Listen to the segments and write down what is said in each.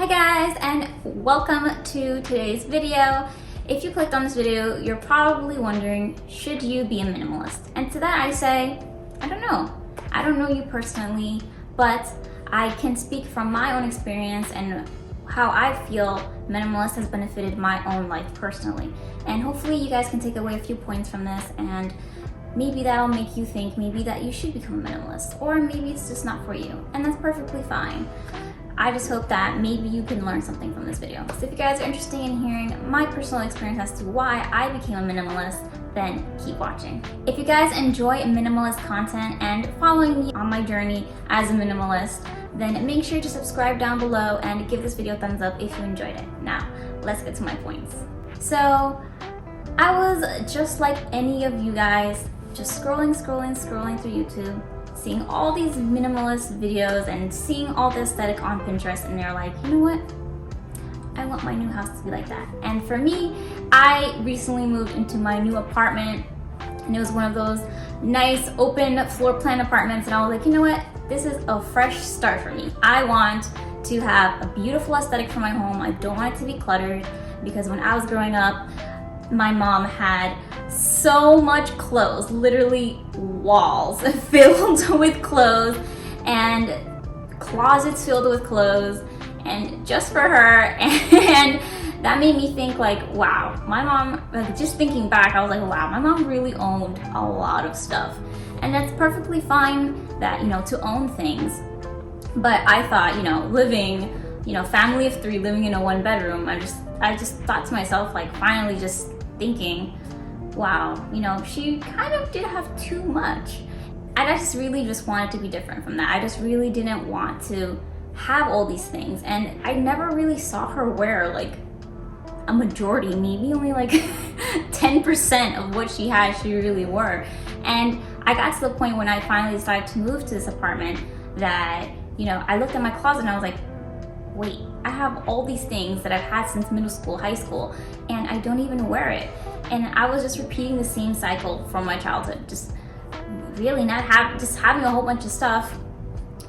guys, and welcome to today's video. If you clicked on this video, you're probably wondering, should you be a minimalist? And to that I say, I don't know. I don't know you personally, but I can speak from my own experience and how I feel minimalist has benefited my own life personally. And hopefully you guys can take away a few points from this, and maybe that'll make you think maybe that you should become a minimalist, or maybe it's just not for you, and that's perfectly fine. I just hope that maybe you can learn something from this video. So if you guys are interested in hearing my personal experience as to why I became a minimalist, then keep watching. If you guys enjoy minimalist content and following me on my journey as a minimalist, then make sure to subscribe down below and give this video a thumbs up if you enjoyed it. Now, let's get to my points. So, I was just like any of you guys, just scrolling through YouTube, seeing all these minimalist videos and seeing all the aesthetic on Pinterest, and they're like, you know what? I want my new house to be like that. And for me, I recently moved into my new apartment, and it was one of those nice open floor plan apartments, and I was like, you know what? This is a fresh start for me. I want to have a beautiful aesthetic for my home. I don't want it to be cluttered, because when I was growing up, my mom had so much clothes, literally walls filled with clothes and closets filled with clothes, and just for her. And that made me think like, wow, my mom, like, just thinking back, I was like, wow, my mom really owned a lot of stuff. And that's perfectly fine that, you know, to own things. But I thought, you know, living, you know, family of three, living in a one bedroom, I just thought to myself, like, finally just thinking, wow, you know, she kind of did have too much. And I just really just wanted to be different from that. I just really didn't want to have all these things. And I never really saw her wear like a majority, maybe only like 10% of what she had she really wore. And I got to the point when I finally decided to move to this apartment that, you know, I looked at my closet and I was like, wait, I have all these things that I've had since middle school, high school, and I don't even wear it. And I was just repeating the same cycle from my childhood, just really just having a whole bunch of stuff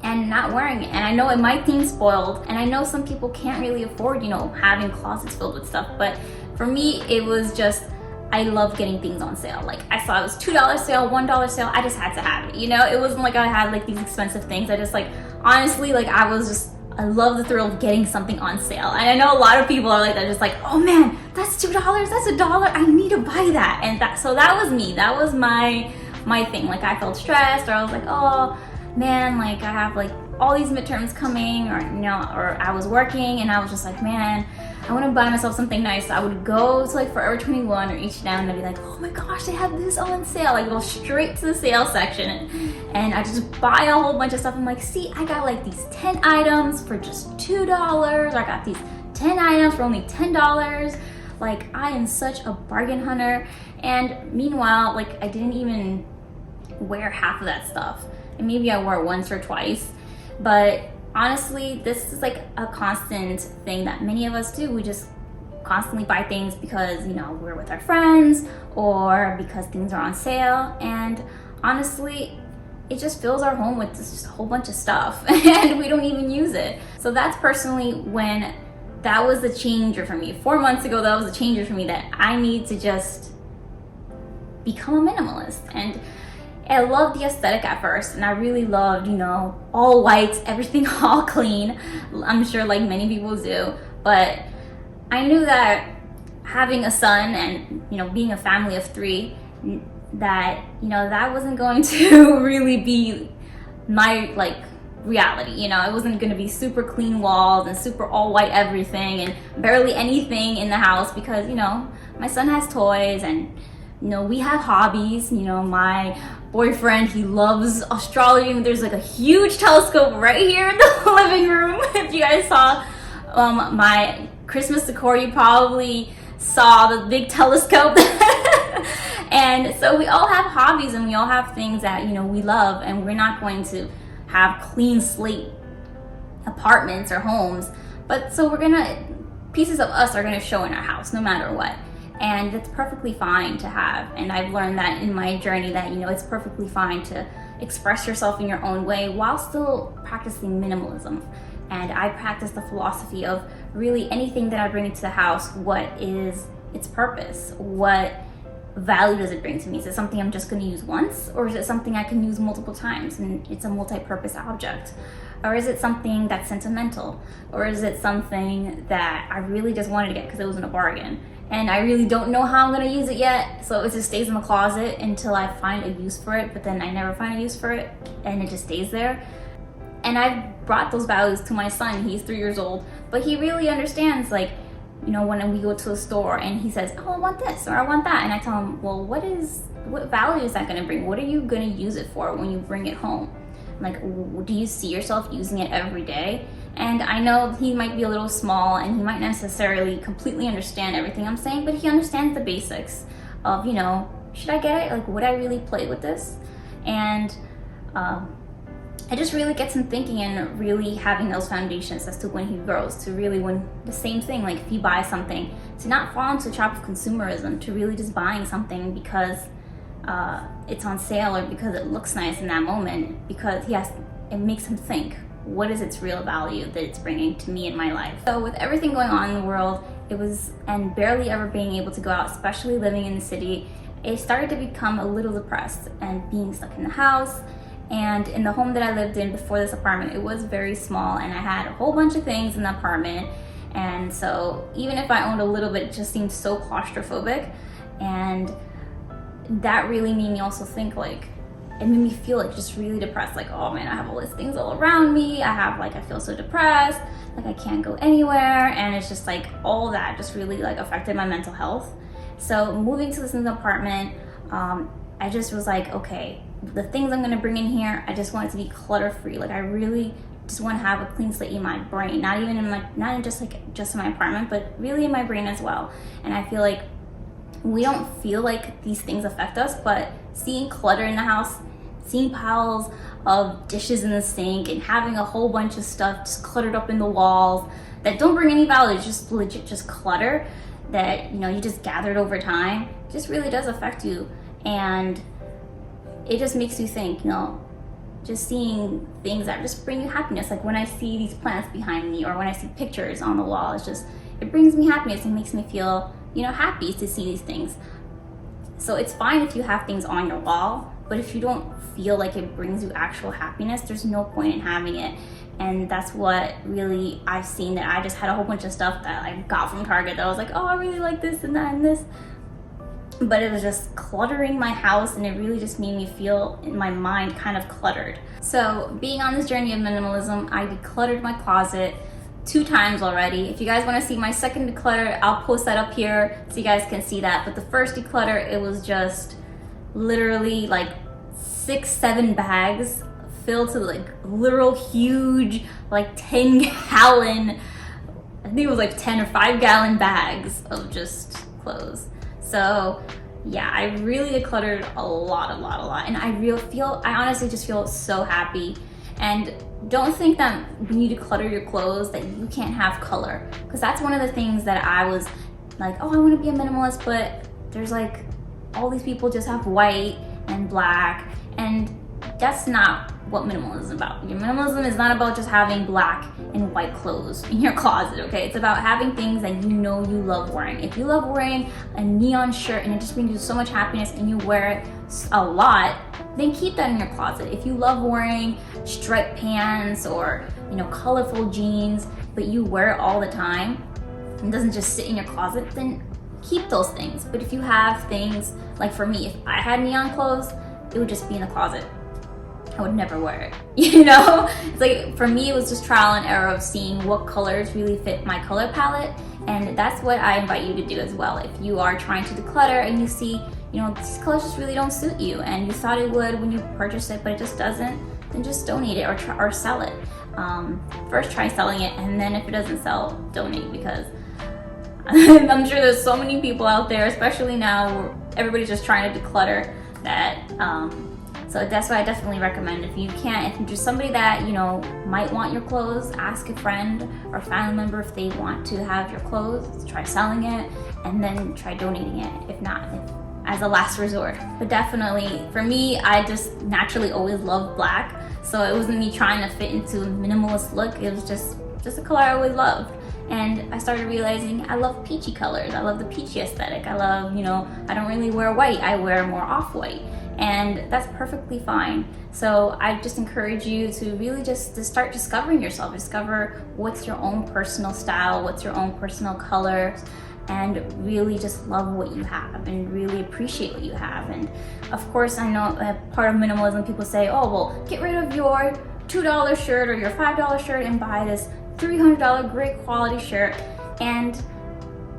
and not wearing it. And I know it might seem spoiled, and I know some people can't really afford, you know, having closets filled with stuff, but for me, it was just, I love getting things on sale. Like, I saw it was $2 sale, $1 sale, I just had to have it, you know? It wasn't like I had like these expensive things. I just, like, honestly, like, I love the thrill of getting something on sale. And I know a lot of people are like that, just like, oh man, that's $2, that's $1, I need to buy that. And so that was me, that was my thing. Like, I felt stressed, or I was like, oh man, like, I have like all these midterms coming, or, you know, or I was working and I was just like, man, I want to buy myself something nice. So I would go to like Forever 21 or H&M and I'd be like, oh my gosh, they have this on sale. I go straight to the sale section and I just buy a whole bunch of stuff. I'm like, see, I got like these 10 items for just $2. I got these 10 items for only $10. Like, I am such a bargain hunter. And meanwhile, like, I didn't even wear half of that stuff. And maybe I wore it once or twice. But honestly, this is like a constant thing that many of us do. We just constantly buy things because, you know, we're with our friends or because things are on sale. And honestly, it just fills our home with just a whole bunch of stuff and we don't even use it. So that's personally when that was the changer for me. 4 months ago, that was the changer for me, that I need to just become a minimalist. And I loved the aesthetic at first, and I really loved, you know, all whites, everything all clean. I'm sure like many people do, but I knew that having a son and, you know, being a family of three, that, you know, that wasn't going to really be my like reality. You know, it wasn't going to be super clean walls and super all white everything and barely anything in the house, because, you know, my son has toys and, you know, we have hobbies. You know, my boyfriend, he loves astrology. There's like a huge telescope right here in the living room. If you guys saw my Christmas decor, you probably saw the big telescope. And so we all have hobbies and we all have things that, you know, we love, and we're not going to have clean slate apartments or homes. But so pieces of us are gonna show in our house no matter what. And it's perfectly fine to have. And I've learned that in my journey, that, you know, it's perfectly fine to express yourself in your own way while still practicing minimalism. And I practice the philosophy of really anything that I bring into the house, what is its purpose? What value does it bring to me? Is it something I'm just going to use once, or is it something I can use multiple times and it's a multi-purpose object? Or is it something that's sentimental? Or is it something that I really just wanted to get because it was in a bargain and I really don't know how I'm going to use it yet, so it just stays in the closet until I find a use for it, but then I never find a use for it and it just stays there. And I've brought those values to my son. He's 3 years old, but he really understands, like, you know, when we go to a store and he says, oh, I want this or I want that, and I tell him, well, what value is that going to bring? What are you going to use it for when you bring it home? Like, do you see yourself using it every day? And I know he might be a little small and he might not necessarily completely understand everything I'm saying, but he understands the basics of, you know, should I get it? Like, would I really play with this? And it just really gets him thinking and really having those foundations as to when he grows, to really, when the same thing, like if he buys something, to not fall into the trap of consumerism, to really just buying something because it's on sale or because it looks nice in that moment, because it makes him think, what is its real value that it's bringing to me in my life? So with everything going on in the world, and barely ever being able to go out, especially living in the city, it started to become a little depressed and being stuck in the house. And in the home that I lived in before this apartment, it was very small and I had a whole bunch of things in the apartment. And so even if I owned a little bit, it just seemed so claustrophobic. And that really made me also think, like, it made me feel like just really depressed. Like, oh man, I have all these things all around me. I feel so depressed. Like I can't go anywhere. And it's just like all that just really like affected my mental health. So moving to this new apartment, I just was like, okay, the things I'm gonna bring in here, I just want it to be clutter free. Like I really just want to have a clean slate in my brain, not just in my apartment, but really in my brain as well. And I feel like we don't feel like these things affect us, but seeing clutter in the house, seeing piles of dishes in the sink and having a whole bunch of stuff just cluttered up in the walls that don't bring any value, just legit just clutter that, you know, you just gathered over time, just really does affect you. And it just makes you think, you know, just seeing things that just bring you happiness. Like when I see these plants behind me or when I see pictures on the wall, it brings me happiness and makes me feel, you know, happy to see these things. So it's fine if you have things on your wall, but if you don't feel like it brings you actual happiness, there's no point in having it. And that's what really I've seen, that I just had a whole bunch of stuff that I got from Target that I was like, oh, I really like this and that and this. But it was just cluttering my house, and it really just made me feel in my mind kind of cluttered. So being on this journey of minimalism, I decluttered my closet 2 times already. If you guys want to see my second declutter, I'll post that up here so you guys can see that. But the first declutter, it was just literally like 6-7 bags filled to like literal huge, like 10-gallon, I think it was like 10 or 5-gallon bags of just clothes. So yeah, I really decluttered a lot. And I honestly just feel so happy. And don't think that when you declutter your clothes that you can't have color, because that's one of the things that I was like, oh, I want to be a minimalist, but there's like all these people just have white and black, and that's not what minimalism is about. Your minimalism is not about just having black and white clothes in your closet, okay? It's about having things that you know you love wearing. If you love wearing a neon shirt and it just brings you so much happiness and you wear it a lot, then keep that in your closet. If you love wearing striped pants or, you know, colorful jeans, but you wear it all the time and doesn't just sit in your closet, then keep those things. But if you have things, like for me, if I had neon clothes, it would just be in the closet. I would never wear it, you know? It's like, for me, it was just trial and error of seeing what colors really fit my color palette. And that's what I invite you to do as well. If you are trying to declutter and you see, you know, these colors just really don't suit you and you thought it would when you purchased it, but it just doesn't, then just donate it or sell it. First try selling it, and then if it doesn't sell, donate, because I'm sure there's so many people out there, especially now where everybody's just trying to declutter, that so that's why I definitely recommend, if you're just somebody that, you know, might want your clothes, ask a friend or family member if they want to have your clothes, try selling it, and then try donating it, if not, as a last resort. But definitely, for me, I just naturally always loved black, So it wasn't me trying to fit into a minimalist look. It was just a color I always loved. And I started realizing I love peachy colors. I love the peachy aesthetic. I love, I don't really wear white. I wear more off-white. And that's perfectly fine. So I just encourage you to really just to start discovering yourself. Discover what's your own personal style, what's your own personal colors, and really just love what you have and really appreciate what you have. And of course, I know part of minimalism, people say, oh, well, get rid of your $2 shirt or your $5 shirt and buy this $300 great quality shirt. And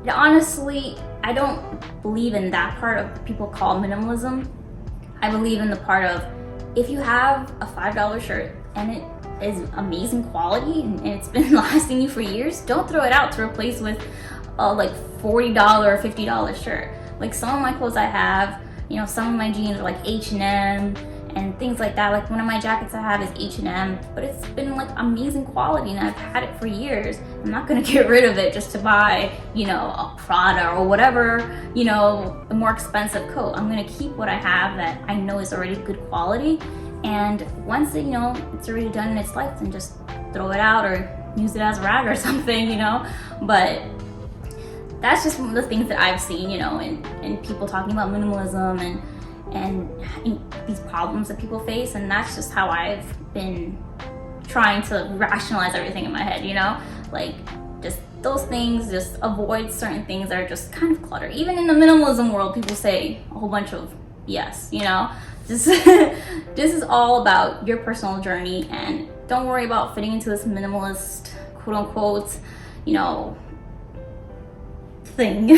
honestly, I don't believe in that part of what people call minimalism. I believe in the part of, if you have a $5 shirt and it is amazing quality and it's been lasting you for years, don't throw it out to replace with like $40 or $50 shirt. Like some of my clothes I have, some of my jeans are like H&M and things like that. Like one of my jackets I have is H&M, but it's been like amazing quality and I've had it for years. I'm not gonna get rid of it just to buy, a Prada or whatever, a more expensive coat. I'm gonna keep what I have that I know is already good quality. And once it's already done in its life, then just throw it out or use it as a rag or something, But that's just one of the things that I've seen, in people talking about minimalism and these problems that people face. And that's just how I've been trying to rationalize everything in my head, like just those things, just avoid certain things that are just kind of clutter. Even in the minimalism world, people say a whole bunch of yes, this is all about your personal journey, and don't worry about fitting into this minimalist quote unquote, thing.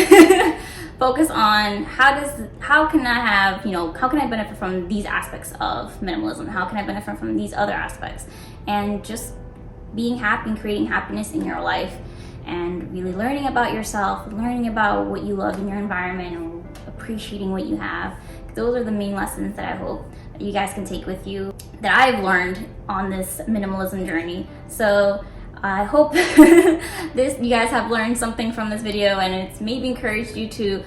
Focus on how can I benefit from these aspects of minimalism? How can I benefit from these other aspects? And just being happy and creating happiness in your life and really learning about yourself, learning about what you love in your environment and appreciating what you have. Those are the main lessons that I hope that you guys can take with you, that I've learned on this minimalism journey. So I hope you guys have learned something from this video, and it's maybe encouraged you to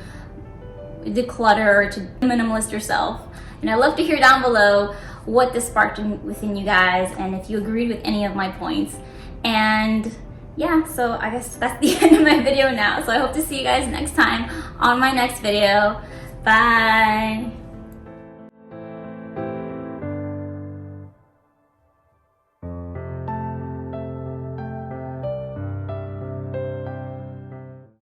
declutter or to minimalist yourself. And I'd love to hear down below what this sparked within you guys, and if you agreed with any of my points. And yeah, so I guess that's the end of my video now. So I hope to see you guys next time on my next video. Bye.